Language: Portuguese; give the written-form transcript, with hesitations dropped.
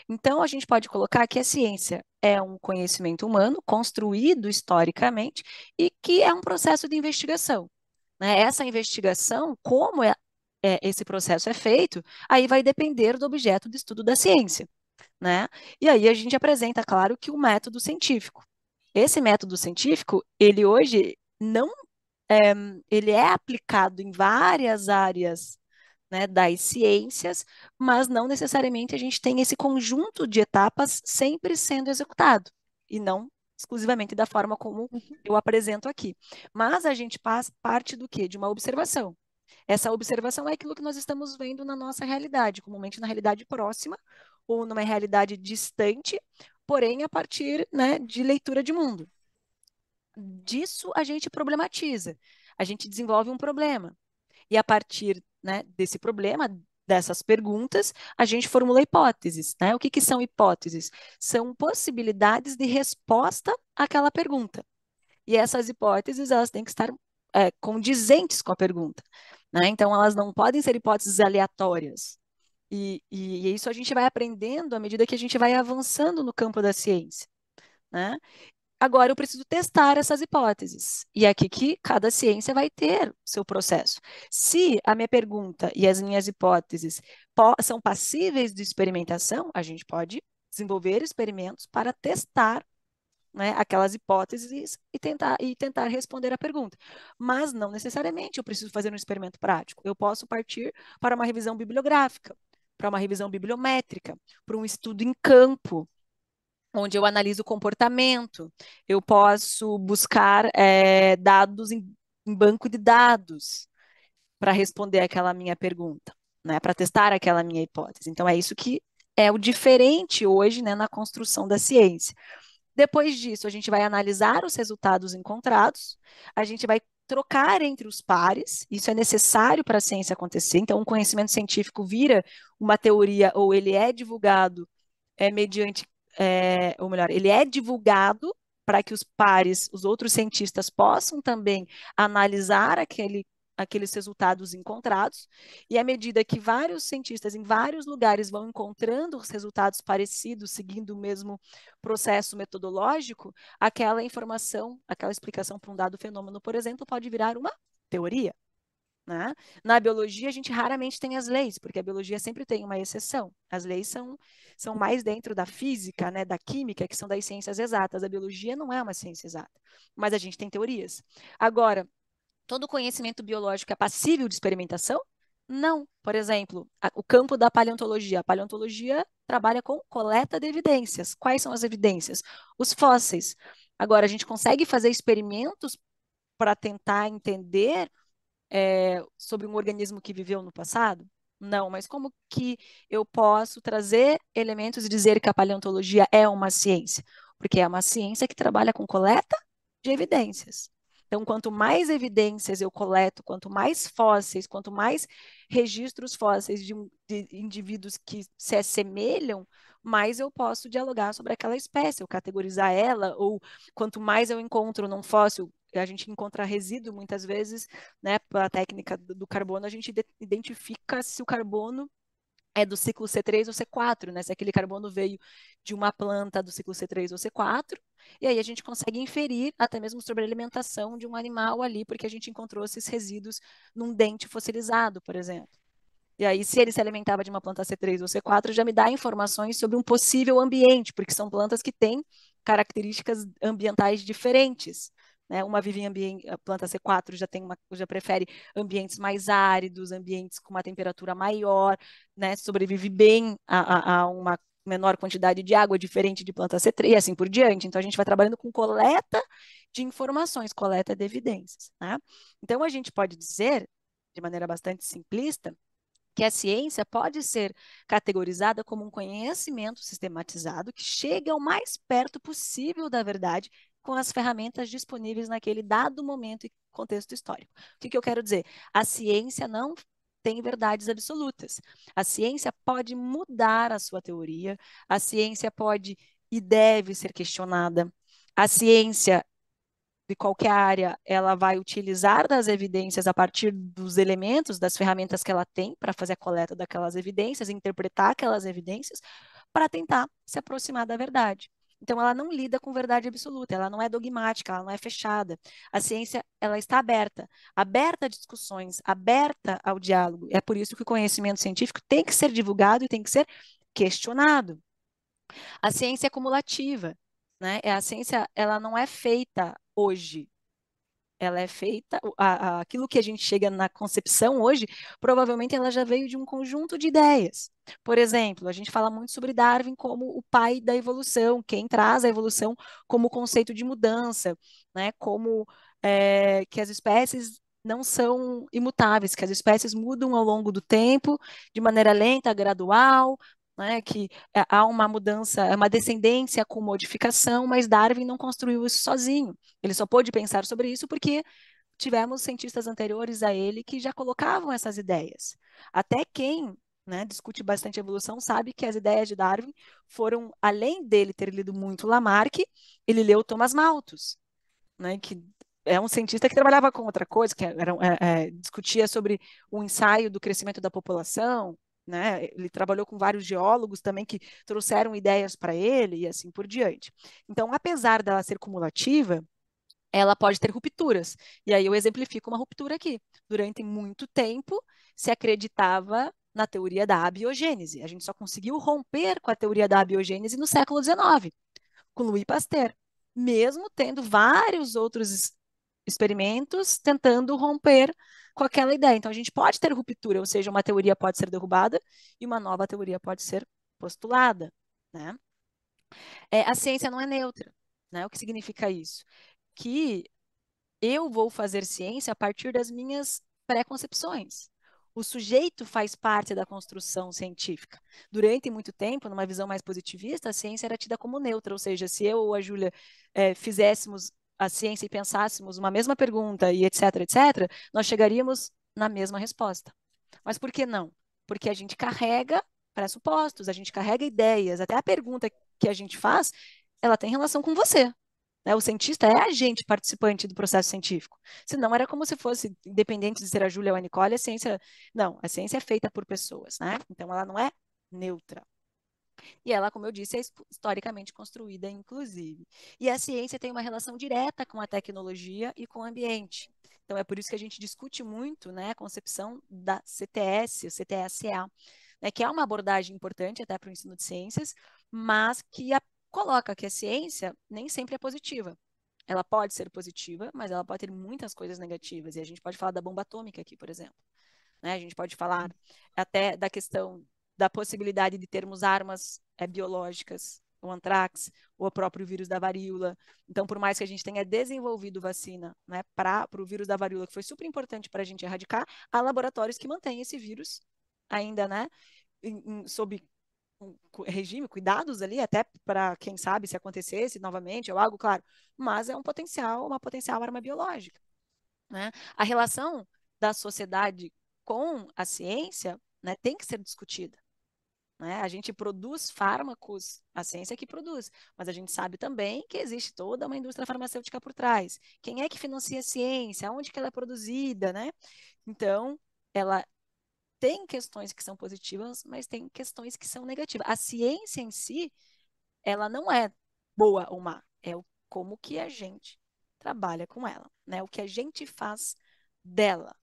Então, a gente pode colocar que a ciência é um conhecimento humano construído historicamente e que é um processo de investigação, né? Essa investigação, como esse processo é feito, aí vai depender do objeto de estudo da ciência, né? E aí a gente apresenta, claro, que o método científico. Esse método científico, ele hoje não, ele é aplicado em várias áreas, né, das ciências, mas não necessariamente a gente tem esse conjunto de etapas sempre sendo executado, e não exclusivamente da forma como eu apresento aqui. Mas a gente parte do quê? De uma observação. Essa observação é aquilo que nós estamos vendo na nossa realidade, comumente na realidade próxima ou numa realidade distante, porém a partir, né, de leitura de mundo. Disso a gente problematiza, a gente desenvolve um problema. E a partir, né, desse problema, dessas perguntas, a gente formula hipóteses, né? O que que são hipóteses? São possibilidades de resposta àquela pergunta. E essas hipóteses, elas têm que estar condizentes com a pergunta, né? Então, elas não podem ser hipóteses aleatórias. E isso a gente vai aprendendo à medida que a gente vai avançando no campo da ciência, né? Agora eu preciso testar essas hipóteses. E é aqui que cada ciência vai ter seu processo. Se a minha pergunta e as minhas hipóteses são passíveis de experimentação, a gente pode desenvolver experimentos para testar, né, aquelas hipóteses e tentar responder a pergunta. Mas não necessariamente eu preciso fazer um experimento prático. Eu posso partir para uma revisão bibliográfica, para uma revisão bibliométrica, para um estudo em campo, onde eu analiso o comportamento, eu posso buscar dados em banco de dados para responder aquela minha pergunta, né, para testar aquela minha hipótese. Então, é isso que é o diferente hoje, né, na construção da ciência. Depois disso, a gente vai analisar os resultados encontrados, a gente vai trocar entre os pares, isso é necessário para a ciência acontecer, então, um conhecimento científico vira uma teoria ou ele é divulgado mediante, ou melhor, ele é divulgado para que os pares, os outros cientistas, possam também analisar aqueles resultados encontrados, e à medida que vários cientistas em vários lugares vão encontrando os resultados parecidos, seguindo o mesmo processo metodológico, aquela informação, aquela explicação para um dado fenômeno, por exemplo, pode virar uma teoria. Né? Na biologia, a gente raramente tem as leis, porque a biologia sempre tem uma exceção. As leis são mais dentro da física, né, da química, que são das ciências exatas. A biologia não é uma ciência exata, mas a gente tem teorias. Agora, todo conhecimento biológico é passível de experimentação? Não. Por exemplo, o campo da paleontologia. A paleontologia trabalha com coleta de evidências. Quais são as evidências? Os fósseis. Agora, a gente consegue fazer experimentos para tentar entender sobre um organismo que viveu no passado? Não, mas como que eu posso trazer elementos e dizer que a paleontologia é uma ciência? Porque é uma ciência que trabalha com coleta de evidências. Então, quanto mais evidências eu coleto, quanto mais fósseis, quanto mais registros fósseis de indivíduos que se assemelham, mais eu posso dialogar sobre aquela espécie, ou categorizar ela, ou quanto mais eu encontro num fóssil, a gente encontra resíduo muitas vezes, né, pela técnica do carbono, a gente identifica se o carbono é do ciclo C3 ou C4, né? Se aquele carbono veio de uma planta do ciclo C3 ou C4, e aí a gente consegue inferir até mesmo sobre a alimentação de um animal ali, porque a gente encontrou esses resíduos num dente fossilizado, por exemplo. E aí, se ele se alimentava de uma planta C3 ou C4, já me dá informações sobre um possível ambiente, porque são plantas que têm características ambientais diferentes. Né? Uma vive em ambiente, a planta C4 já prefere ambientes mais áridos, ambientes com uma temperatura maior, né? Sobrevive bem a uma menor quantidade de água, diferente de planta C3, e assim por diante. Então, a gente vai trabalhando com coleta de informações, coleta de evidências. Né? Então, a gente pode dizer, de maneira bastante simplista, que a ciência pode ser categorizada como um conhecimento sistematizado que chega o mais perto possível da verdade com as ferramentas disponíveis naquele dado momento e contexto histórico. O que eu quero dizer? A ciência não tem verdades absolutas. A ciência pode mudar a sua teoria, a ciência pode e deve ser questionada. A ciência de qualquer área, ela vai utilizar das evidências a partir dos elementos, das ferramentas que ela tem para fazer a coleta daquelas evidências, interpretar aquelas evidências, para tentar se aproximar da verdade. Então, ela não lida com verdade absoluta, ela não é dogmática, ela não é fechada. A ciência, ela está aberta, aberta a discussões, aberta ao diálogo. É por isso que o conhecimento científico tem que ser divulgado e tem que ser questionado. A ciência é cumulativa, né? A ciência, ela não é feita hoje, ela é feita, aquilo que a gente chega na concepção hoje, provavelmente ela já veio de um conjunto de ideias. Por exemplo, a gente fala muito sobre Darwin como o pai da evolução, quem traz a evolução como conceito de mudança, né? Como que as espécies não são imutáveis, que as espécies mudam ao longo do tempo, de maneira lenta, gradual, né, que há uma mudança, uma descendência com modificação, mas Darwin não construiu isso sozinho. Ele só pôde pensar sobre isso porque tivemos cientistas anteriores a ele que já colocavam essas ideias. Até quem, né, discute bastante evolução sabe que as ideias de Darwin foram, além dele ter lido muito Lamarck, ele leu Thomas Malthus, né, que é um cientista que trabalhava com outra coisa, que discutia sobre o ensaio do crescimento da população, né? Ele trabalhou com vários geólogos também que trouxeram ideias para ele e assim por diante. Então, apesar dela ser cumulativa, ela pode ter rupturas. E aí eu exemplifico uma ruptura aqui. Durante muito tempo, se acreditava na teoria da abiogênese. A gente só conseguiu romper com a teoria da abiogênese no século XIX, com Louis Pasteur, mesmo tendo vários outros experimentos tentando romper com aquela ideia. Então, a gente pode ter ruptura, ou seja, uma teoria pode ser derrubada e uma nova teoria pode ser postulada, né? A ciência não é neutra, né? O que significa isso? Que eu vou fazer ciência a partir das minhas preconcepções. O sujeito faz parte da construção científica. Durante muito tempo, numa visão mais positivista, a ciência era tida como neutra, ou seja, se eu ou a Júlia fizéssemos a ciência e pensássemos uma mesma pergunta e etc, etc, nós chegaríamos na mesma resposta. Mas por que não? Porque a gente carrega pressupostos, a gente carrega ideias, até a pergunta que a gente faz, ela tem relação com você. Né? O cientista é agente participante do processo científico. Senão era como se fosse, independente de ser a Júlia ou a Nicole, a ciência. Não, a ciência é feita por pessoas, né? Então ela não é neutra. E ela, como eu disse, é historicamente construída, inclusive. E a ciência tem uma relação direta com a tecnologia e com o ambiente. Então, é por isso que a gente discute muito, né, a concepção da CTS, o CTSA, né, que é uma abordagem importante até para o ensino de ciências, mas que coloca que a ciência nem sempre é positiva. Ela pode ser positiva, mas ela pode ter muitas coisas negativas. E a gente pode falar da bomba atômica aqui, por exemplo. Né? A gente pode falar até da questão da possibilidade de termos armas biológicas, o antrax, ou o próprio vírus da varíola. Então, por mais que a gente tenha desenvolvido vacina, né, para o vírus da varíola, que foi super importante para a gente erradicar, há laboratórios que mantêm esse vírus ainda, né, sob regime, cuidados ali, até para, quem sabe, se acontecesse novamente ou algo, claro, mas é uma potencial arma biológica. Né? A relação da sociedade com a ciência, né, tem que ser discutida. Né? A gente produz fármacos, a ciência é que produz, mas a gente sabe também que existe toda uma indústria farmacêutica por trás. Quem é que financia a ciência? Onde que ela é produzida? Né? Então, ela tem questões que são positivas, mas tem questões que são negativas. A ciência em si, ela não é boa ou má, é como que a gente trabalha com ela, né? O que a gente faz dela.